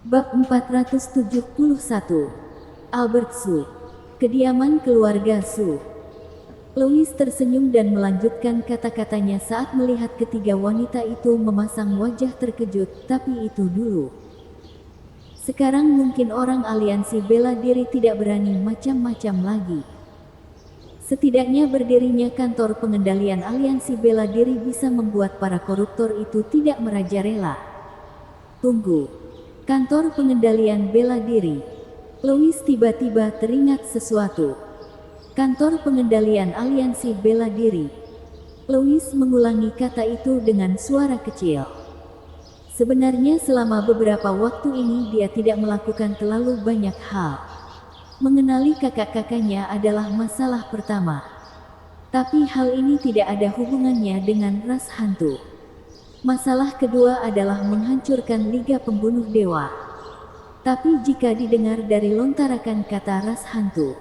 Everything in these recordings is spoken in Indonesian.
Bab 471. Albert Su. Kediaman keluarga Su. Louis tersenyum dan melanjutkan kata-katanya saat melihat ketiga wanita itu memasang wajah terkejut, tapi itu dulu. Sekarang mungkin orang aliansi bela diri tidak berani macam-macam lagi. Setidaknya berdirinya kantor pengendalian aliansi bela diri bisa membuat para koruptor itu tidak merajalela. Tunggu. Kantor pengendalian bela diri. Louis tiba-tiba teringat sesuatu. Kantor pengendalian aliansi bela diri. Louis mengulangi kata itu dengan suara kecil. Sebenarnya selama beberapa waktu ini dia tidak melakukan terlalu banyak hal. Mengenali kakak-kakaknya adalah masalah pertama. Tapi hal ini tidak ada hubungannya dengan ras hantu. Masalah kedua adalah menghancurkan Liga Pembunuh Dewa. Tapi jika didengar dari lontarakan kata ras hantu,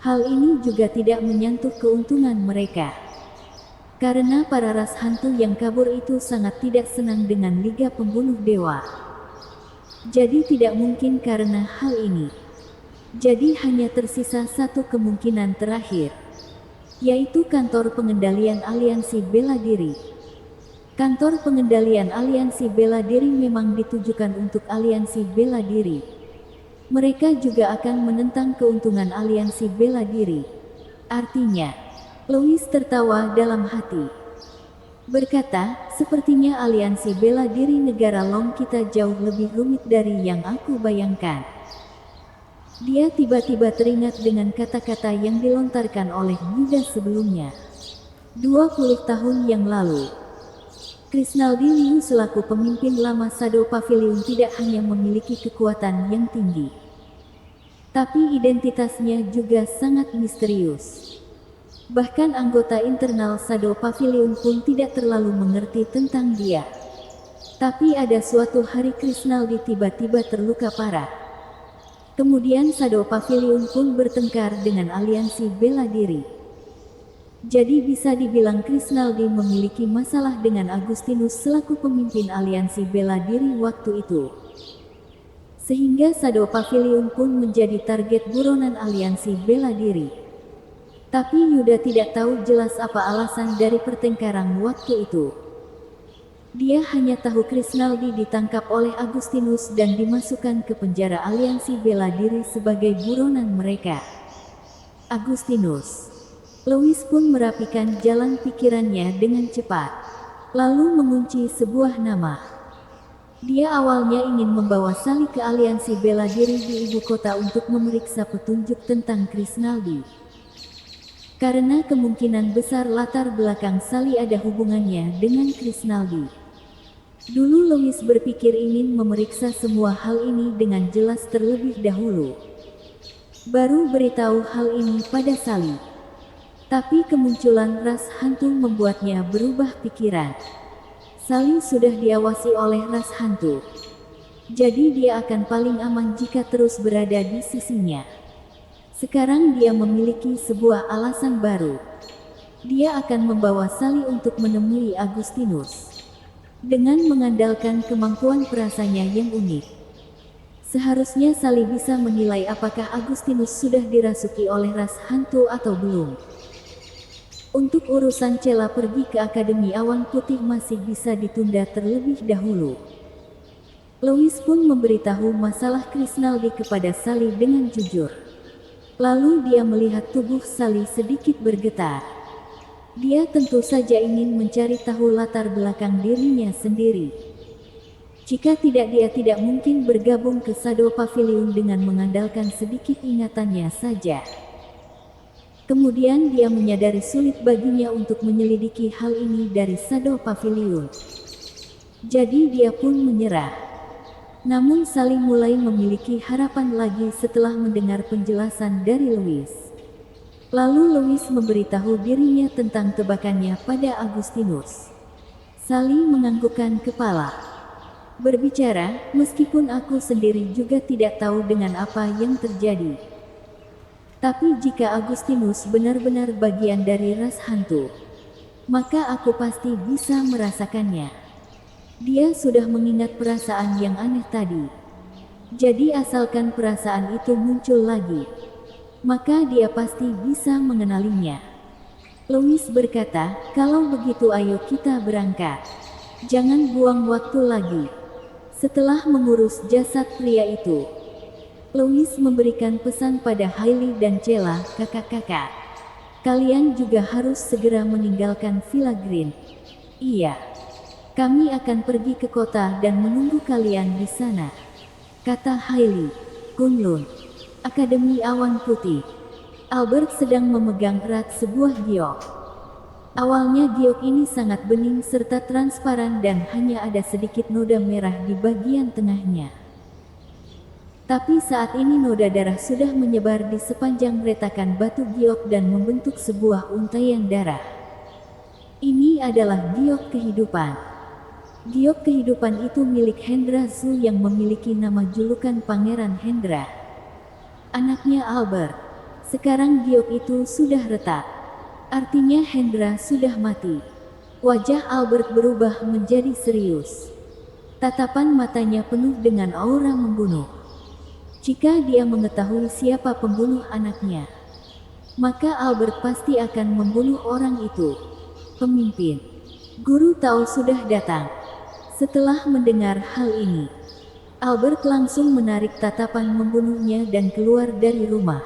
hal ini juga tidak menyentuh keuntungan mereka. Karena para ras hantu yang kabur itu sangat tidak senang dengan Liga Pembunuh Dewa. Jadi tidak mungkin karena hal ini. Jadi hanya tersisa satu kemungkinan terakhir, yaitu kantor pengendalian aliansi bela diri. Kantor pengendalian aliansi bela diri memang ditujukan untuk aliansi bela diri. Mereka juga akan menentang keuntungan aliansi bela diri. Artinya, Louis tertawa dalam hati. Berkata, sepertinya aliansi bela diri negara Long kita jauh lebih rumit dari yang aku bayangkan. Dia tiba-tiba teringat dengan kata-kata yang dilontarkan oleh Yuda sebelumnya. 20 tahun yang lalu. Krisnaldi Liu selaku pemimpin lama Shadow Pavilion tidak hanya memiliki kekuatan yang tinggi, tapi identitasnya juga sangat misterius. Bahkan anggota internal Shadow Pavilion pun tidak terlalu mengerti tentang dia. Tapi ada suatu hari Krisnaldi tiba-tiba terluka parah. Kemudian Shadow Pavilion pun bertengkar dengan aliansi bela diri. Jadi bisa dibilang Krisnaldi memiliki masalah dengan Agustinus selaku pemimpin aliansi bela diri waktu itu. Sehingga Shadow Pavilion pun menjadi target buronan aliansi bela diri. Tapi Yuda tidak tahu jelas apa alasan dari pertengkaran waktu itu. Dia hanya tahu Krisnaldi ditangkap oleh Agustinus dan dimasukkan ke penjara aliansi bela diri sebagai buronan mereka. Agustinus. Louis pun merapikan jalan pikirannya dengan cepat, lalu mengunci sebuah nama. Dia awalnya ingin membawa Sally ke aliansi bela diri di ibu kota untuk memeriksa petunjuk tentang Krisnaldi. Karena kemungkinan besar latar belakang Sally ada hubungannya dengan Krisnaldi. Dulu Louis berpikir ingin memeriksa semua hal ini dengan jelas terlebih dahulu. Baru beritahu hal ini pada Sally. Tapi kemunculan ras hantu membuatnya berubah pikiran. Sally sudah diawasi oleh ras hantu. Jadi dia akan paling aman jika terus berada di sisinya. Sekarang dia memiliki sebuah alasan baru. Dia akan membawa Sally untuk menemui Agustinus. Dengan mengandalkan kemampuan perasanya yang unik. Seharusnya Sally bisa menilai apakah Agustinus sudah dirasuki oleh ras hantu atau belum. Untuk urusan Cela pergi ke Akademi Awan Putih masih bisa ditunda terlebih dahulu. Louis pun memberitahu masalah Krisnaldi kepada Sally dengan jujur. Lalu dia melihat tubuh Sally sedikit bergetar. Dia tentu saja ingin mencari tahu latar belakang dirinya sendiri. Jika tidak dia tidak mungkin bergabung ke Shadow Pavilion dengan mengandalkan sedikit ingatannya saja. Kemudian dia menyadari sulit baginya untuk menyelidiki hal ini dari Shadow Pavilion. Jadi dia pun menyerah. Namun Sally mulai memiliki harapan lagi setelah mendengar penjelasan dari Louis. Lalu Louis memberitahu dirinya tentang tebakannya pada Agustinus. Sally menganggukkan kepala. Berbicara, meskipun aku sendiri juga tidak tahu dengan apa yang terjadi. Tapi jika Agustinus benar-benar bagian dari ras hantu, maka aku pasti bisa merasakannya. Dia sudah mengingat perasaan yang aneh tadi. Jadi asalkan perasaan itu muncul lagi, maka dia pasti bisa mengenalinya. Louis berkata, kalau begitu ayo kita berangkat. Jangan buang waktu lagi. Setelah mengurus jasad pria itu, Louis memberikan pesan pada Hailey dan Cella, kakak-kakak. Kalian juga harus segera meninggalkan Villa Green. Iya. Kami akan pergi ke kota dan menunggu kalian di sana, kata Hailey. Kunlun, Akademi Awan Putih. Albert sedang memegang erat sebuah giok. Awalnya giok ini sangat bening serta transparan dan hanya ada sedikit noda merah di bagian tengahnya. Tapi saat ini noda darah sudah menyebar di sepanjang retakan batu giok dan membentuk sebuah untaian darah. Ini adalah giok kehidupan. Giok kehidupan itu milik Hendra Zhu yang memiliki nama julukan Pangeran Hendra. Anaknya Albert. Sekarang giok itu sudah retak. Artinya Hendra sudah mati. Wajah Albert berubah menjadi serius. Tatapan matanya penuh dengan aura membunuh. Jika dia mengetahui siapa pembunuh anaknya, maka Albert pasti akan membunuh orang itu. Pemimpin. Guru Tao sudah datang. Setelah mendengar hal ini, Albert langsung menarik tatapan membunuhnya dan keluar dari rumah.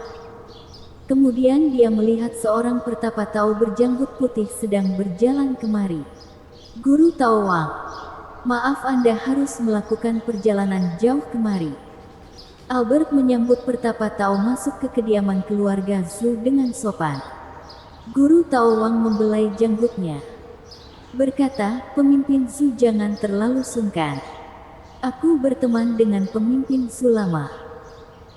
Kemudian dia melihat seorang pertapa Tao berjanggut putih sedang berjalan kemari. Guru Tao Wang, maaf Anda harus melakukan perjalanan jauh kemari. Albert menyambut pertapa Tao masuk ke kediaman keluarga Zhu dengan sopan. Guru Tao Wang membelai janggutnya. Berkata, pemimpin Zhu jangan terlalu sungkan. Aku berteman dengan pemimpin Zhu lama.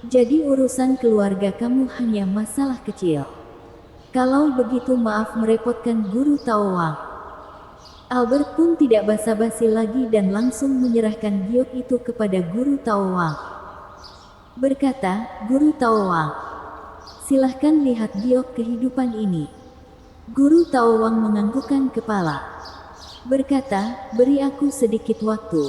Jadi urusan keluarga kamu hanya masalah kecil. Kalau begitu maaf merepotkan Guru Tao Wang. Albert pun tidak basa-basi lagi dan langsung menyerahkan giok itu kepada Guru Tao Wang. Berkata, Guru Tao Wang, silahkan lihat giok kehidupan ini. Guru Tao Wang menganggukkan kepala. Berkata, beri aku sedikit waktu.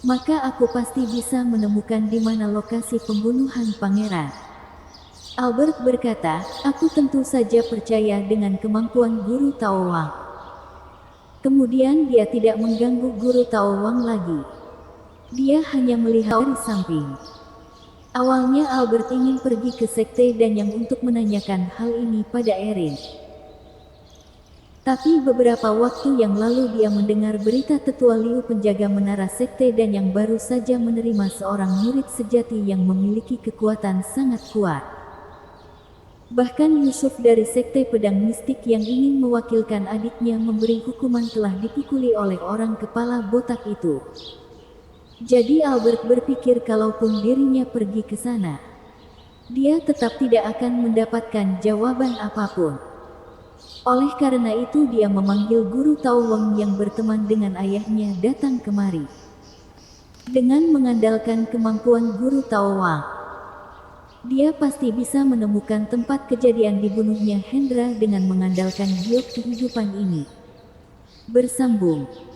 Maka aku pasti bisa menemukan di mana lokasi pembunuhan pangeran. Albert berkata, aku tentu saja percaya dengan kemampuan Guru Tao Wang. Kemudian dia tidak mengganggu Guru Tao Wang lagi. Dia hanya melihat dari samping. Awalnya Albert ingin pergi ke sekte dan yang untuk menanyakan hal ini pada Erin. Tapi beberapa waktu yang lalu dia mendengar berita Tetua Liu penjaga menara sekte dan yang baru saja menerima seorang murid sejati yang memiliki kekuatan sangat kuat. Bahkan Yusuf dari sekte pedang mistik yang ingin mewakilkan adiknya memberi hukuman telah dipukuli oleh orang kepala botak itu. Jadi Albert berpikir kalaupun dirinya pergi ke sana, dia tetap tidak akan mendapatkan jawaban apapun. Oleh karena itu dia memanggil Guru Tao Wang yang berteman dengan ayahnya datang kemari. Dengan mengandalkan kemampuan Guru Tao Wang, dia pasti bisa menemukan tempat kejadian dibunuhnya Hendra dengan mengandalkan giok kehidupan ini. Bersambung.